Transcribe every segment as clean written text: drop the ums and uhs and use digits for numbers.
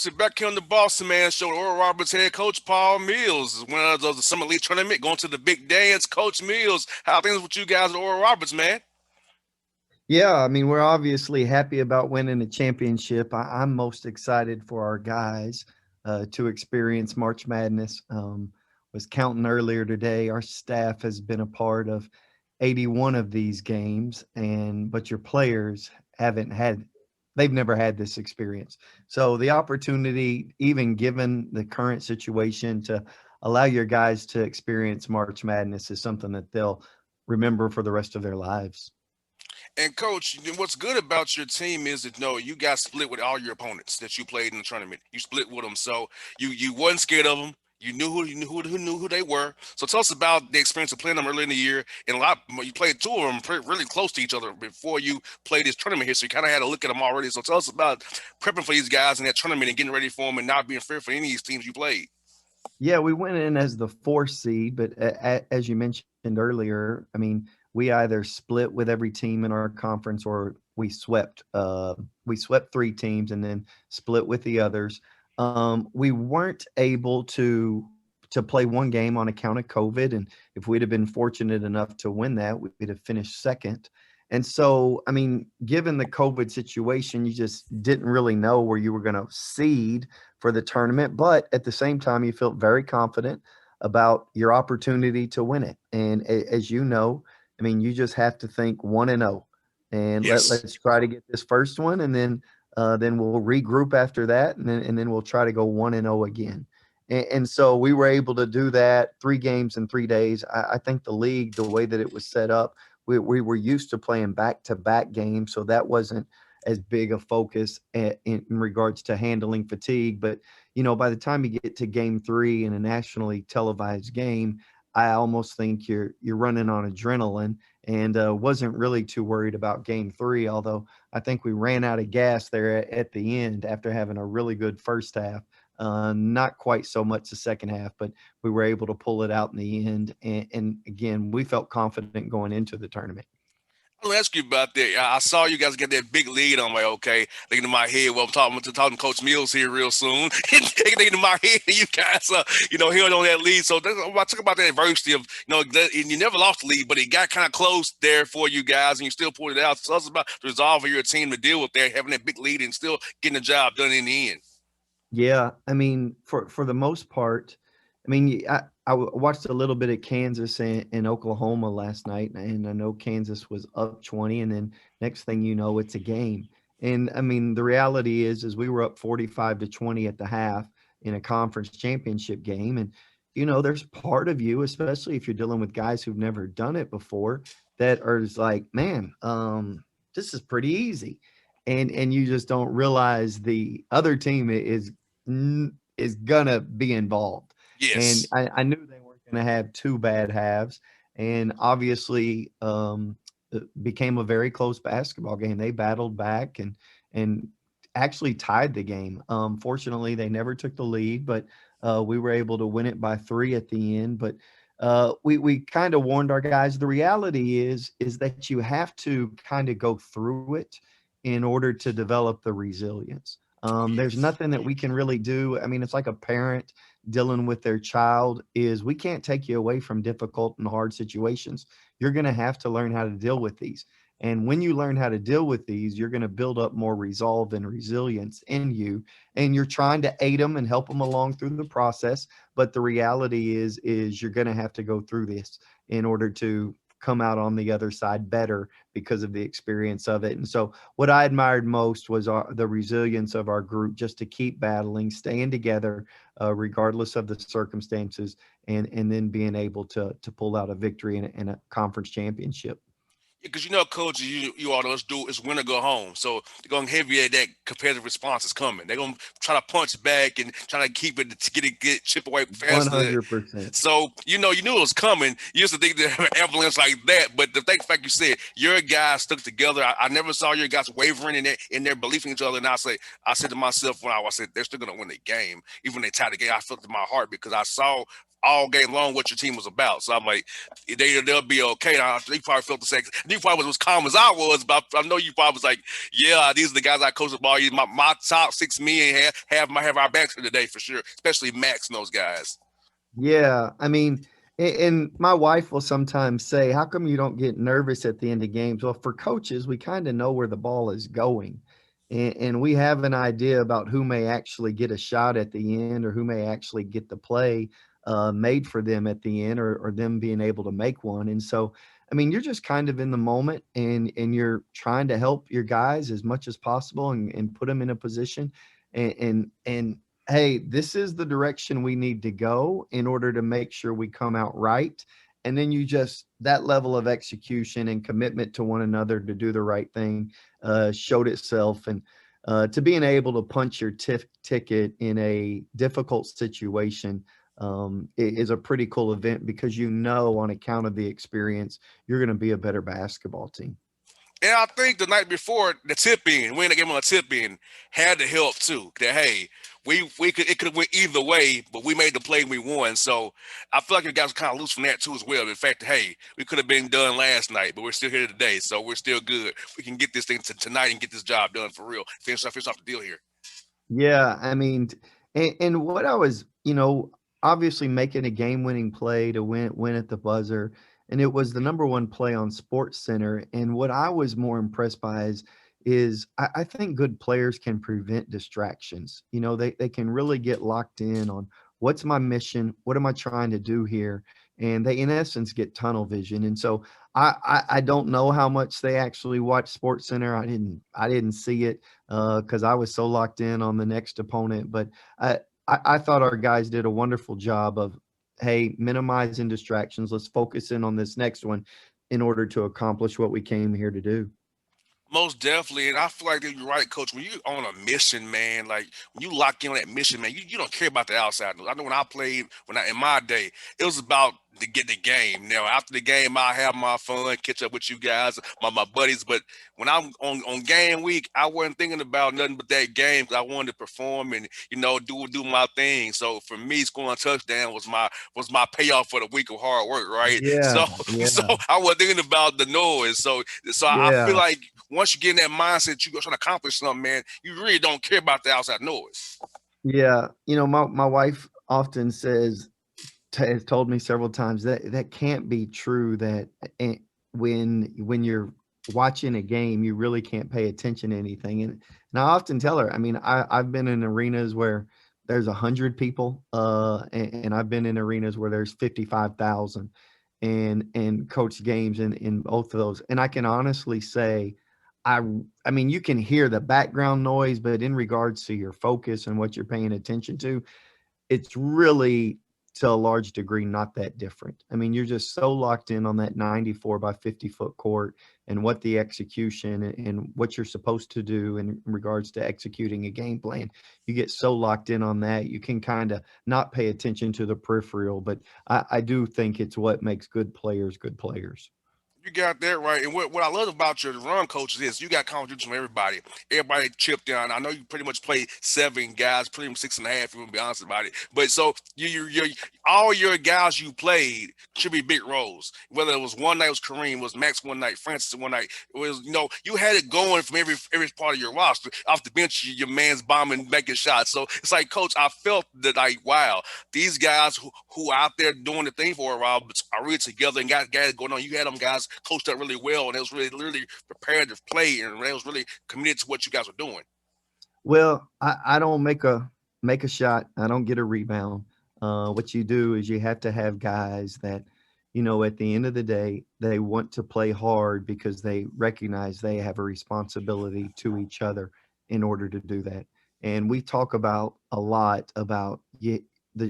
Coach, back here on the Boston Man Show, Oral Roberts head coach Paul Mills is winner of the Summer League tournament, going to the big dance. Coach Mills, how things with you guys at Oral Roberts, man? Yeah, I mean, we're obviously happy about winning a championship. I'm most excited for our guys to experience March Madness. Was counting earlier today. Our staff has been a part of 81 of these games, and but your players haven't had. They've never had this experience. So the opportunity, even given the current situation, to allow your guys to experience March Madness is something that they'll remember for the rest of their lives. And Coach, what's good about your team is that no, you got split with all your opponents that you played in the tournament. You split with them, so you wasn't scared of them. You knew who they were. So tell us about the experience of playing them early in the year. And a lot, you played two of them really close to each other before you played this tournament here. So you kind of had to look at them already. So tell us about prepping for these guys in that tournament and getting ready for them and not being fearful for any of these teams you played. Yeah, we went in as the fourth seed, but as you mentioned earlier, I mean, we either split with every team in our conference or we swept three teams and then split with the others. We weren't able to play one game on account of COVID, and if we'd have been fortunate enough to win that, we'd have finished second. And so, I mean, given the COVID situation, you just didn't really know where you were going to seed for the tournament. But at the same time, you felt very confident about your opportunity to win it. And as you know, I mean, you just have to think 1-0, and Yes. let's try to get this first one, and then we'll regroup after that, and then we'll try to go 1-0 again. And so we were able to do that 3 games in 3 days. I think the league, the way that it was set up, we were used to playing back-to-back games, so that wasn't as big a focus in regards to handling fatigue. But by the time you get to game three in a nationally televised game, I almost think you're running on adrenaline, and wasn't really too worried about game three. Although I think we ran out of gas there at the end after having a really good first half. Not quite so much the second half, but we were able to pull it out in the end. And again, we felt confident going into the tournament. I want to ask you about that. I saw you guys get that big lead. I'm like, okay, thinking in my head, well, I'm talking to Coach Mills here real soon. Thinking in my head, you guys, held on that lead. So I talk about that adversity of, you never lost the lead, but it got kind of close there for you guys, and you still pulled it out. So tell us about the resolve of your team to deal with that, having that big lead and still getting the job done in the end. Yeah, I mean, for the most part, I mean, watched a little bit of Kansas and Oklahoma last night, and I know Kansas was up 20, and then next thing you know, it's a game. And I mean, the reality is we were up 45-20 at the half in a conference championship game, and there's part of you, especially if you're dealing with guys who've never done it before, that are just like, man, this is pretty easy, and you just don't realize the other team is gonna be involved. And Yes. I knew they weren't gonna have 2 bad halves, and obviously, it became a very close basketball game. They battled back and actually tied the game. Fortunately, they never took the lead, but, we were able to win it by 3 at the end. But, we kinda warned our guys. The reality is that you have to kinda go through it in order to develop the resilience. There's Yes. nothing that we can really do. I mean, it's like a parent dealing with their child. Is we can't take you away from difficult and hard situations. You're going to have to learn how to deal with these. And when you learn how to deal with these, you're going to build up more resolve and resilience in you. And you're trying to aid them and help them along through the process. But the reality is you're going to have to go through this in order to come out on the other side better because of the experience of it. And so what I admired most was the resilience of our group, just to keep battling, staying together, regardless of the circumstances, and then being able to pull out a victory in a conference championship. Because coach, you all us do is win or go home. So they're gonna have you that competitive response is coming. They're gonna try to punch back and try to keep it to get chip away faster. 100%. So you knew it was coming. You used to think that an avalanche like that, but the fact you said your guys stuck together. I never saw your guys wavering in their belief in each other. And I said to myself when I said they're still gonna win the game, even when they tied the game. I felt it in my heart because I saw all game long what your team was about. So I'm like, they'll be okay. Now, they probably felt the same. You probably was as calm as I was, but I know you probably was like, yeah, these are the guys I coached about. My top 6 men have our backs for today for sure, especially Max and those guys. Yeah, I mean, and my wife will sometimes say, "How come you don't get nervous at the end of games?" Well, for coaches, we kind of know where the ball is going, and we have an idea about who may actually get a shot at the end or who may actually get the play made for them at the end, or them being able to make one. And so, I mean, you're just kind of in the moment, and you're trying to help your guys as much as possible, and put them in a position, and hey, this is the direction we need to go in order to make sure we come out right. And then you just, that level of execution and commitment to one another to do the right thing showed itself. And to being able to punch your ticket in a difficult situation is a pretty cool event, because you know, on account of the experience, you're going to be a better basketball team. And I think the night before the tip in, winning the game on a tip in, had to help too. That hey, we could it could have went either way, but we made the play and we won. So I feel like you guys were kind of loose from that too as well. In fact, hey, we could have been done last night, but we're still here today, so we're still good. We can get this thing to tonight and get this job done for real. Finish off the deal here. Yeah, I mean, and what I was, obviously making a game-winning play to win at the buzzer, and it was the number one play on Sports Center. And what I was more impressed by is I think good players can prevent distractions. They can really get locked in on what's my mission, what am I trying to do here, and they in essence get tunnel vision. And so I don't know how much they actually watch Sports Center. I didn't see it because I was so locked in on the next opponent. But I thought our guys did a wonderful job of, hey, minimizing distractions. Let's focus in on this next one in order to accomplish what we came here to do. Most definitely, and I feel like that you're right, Coach. When you're on a mission, man, like when you lock in on that mission, man, you don't care about the outside. I know when I played, when I in my day, it was about to get the game. Now after the game, I have my fun, catch up with you guys, my buddies. But when I'm on game week, I wasn't thinking about nothing but that game. 'Cause I wanted to perform and do my thing. So for me, scoring a touchdown was my payoff for the week of hard work, right? Yeah, So so yeah, I wasn't thinking about the noise. So I feel yeah. like once you get in that mindset, you're trying to accomplish something, man. You really don't care about the outside noise. Yeah, my wife often has told me several times that that can't be true. That eh, when you're watching a game, you really can't pay attention to anything. And I often tell her, I mean, I've been in arenas where there's 100 people, and I've been in arenas where there's 55,000, and coach games in both of those. And I can honestly say, I I mean, you can hear the background noise, but in regards to your focus and what you're paying attention to, it's really, to a large degree, not that different. I mean, you're just so locked in on that 94 by 50-foot court and what the execution and what you're supposed to do in regards to executing a game plan. You get so locked in on that, you can kind of not pay attention to the peripheral. But I do think it's what makes good players good players. You got that right. And what I love about your run coaches is you got contributions from everybody. Everybody chipped in. I know you pretty much played 7 guys, pretty much 6.5, if you want to be honest about it. But so all your guys you played should be big roles. Whether it was one night it was Kareem, it was Max one night, Francis one night. It was, you had it going from every part of your roster. Off the bench, your man's bombing, making shots. So it's like, coach, I felt that like, wow, these guys who out there doing the thing for a while but are really together and got guys going on. You had them guys coached up really well, and it was really prepared to play, and they was really committed to what you guys were doing. Well, I don't make a shot. I don't get a rebound. What you do is you have to have guys that, at the end of the day, they want to play hard because they recognize they have a responsibility to each other in order to do that. And we talk about a lot about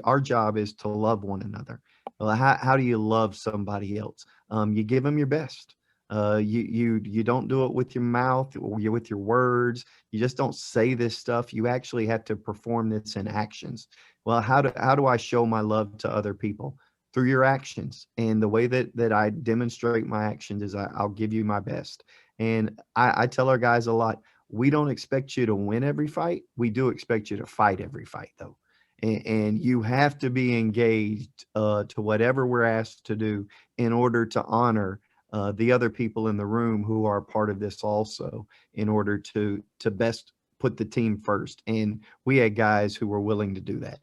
our job is to love one another. Well, how do you love somebody else? You give them your best. You don't do it with your mouth or you with your words. You just don't say this stuff. You actually have to perform this in actions. Well, how do I show my love to other people? Through your actions. And the way that I demonstrate my actions is I'll give you my best. And I tell our guys a lot, we don't expect you to win every fight. We do expect you to fight every fight, though. and you have to be engaged to whatever we're asked to do in order to honor the other people in the room who are part of this also, in order to best put the team first. And we had guys who were willing to do that.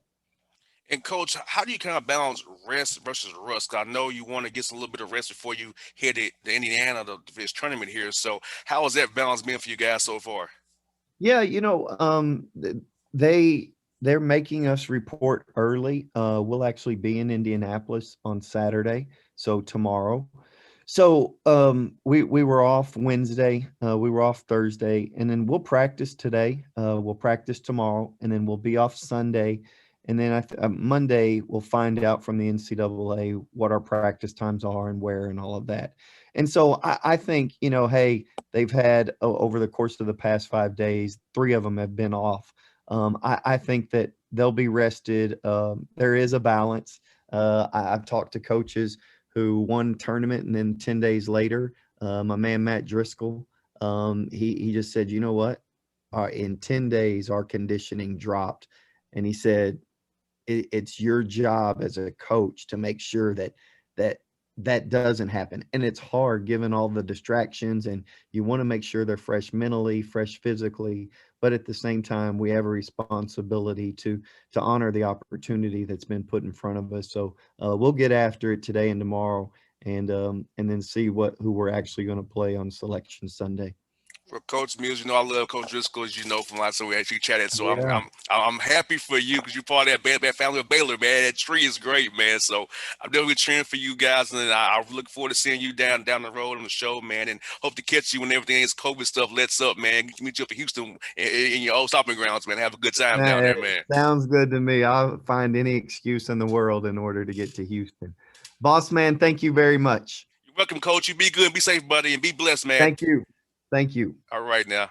And coach, how do you kind of balance rest versus rust? 'Cause I know you want to get some little bit of rest before you hit it, the Indiana, this tournament here. So how has that balance been for you guys so far? Yeah, they they're making us report early. We'll actually be in Indianapolis on Saturday, so tomorrow. So we were off Wednesday, we were off Thursday, and then we'll practice today. We'll practice tomorrow, and then we'll be off Sunday, and then Monday we'll find out from the NCAA what our practice times are and where and all of that. And so I think hey, they've had over the course of the past 5 days, three of them have been off. I think that they'll be rested. There is a balance. I've talked to coaches who won tournament, and then 10 days later, my man Matt Driscoll, he just said, you know what? In 10 days, our conditioning dropped, and he said it's your job as a coach to make sure that that doesn't happen. And it's hard given all the distractions, and you want to make sure they're fresh mentally, fresh physically, but at the same time we have a responsibility to honor the opportunity that's been put in front of us. So we'll get after it today and tomorrow, and then see what who we're actually going to play on Selection Sunday. For Coach Mills, I love Coach Driscoll, as you know from last time we actually chatted. So I'm Yeah. I'm I'm happy for you because you're part of that bad family of Baylor, man. That tree is great, man. So I'm definitely cheering for you guys, and I look forward to seeing you down the road on the show, man. And hope to catch you when everything is COVID stuff lets up, man. Meet you up in Houston in your old stopping grounds, man. Have a good time down It there, man. sounds good to me. I'll find any excuse in the world in order to get to Houston. Boss man, thank you very much. You're welcome, Coach. You be good, be safe, buddy, and be blessed, man. Thank you. Thank you. All right now.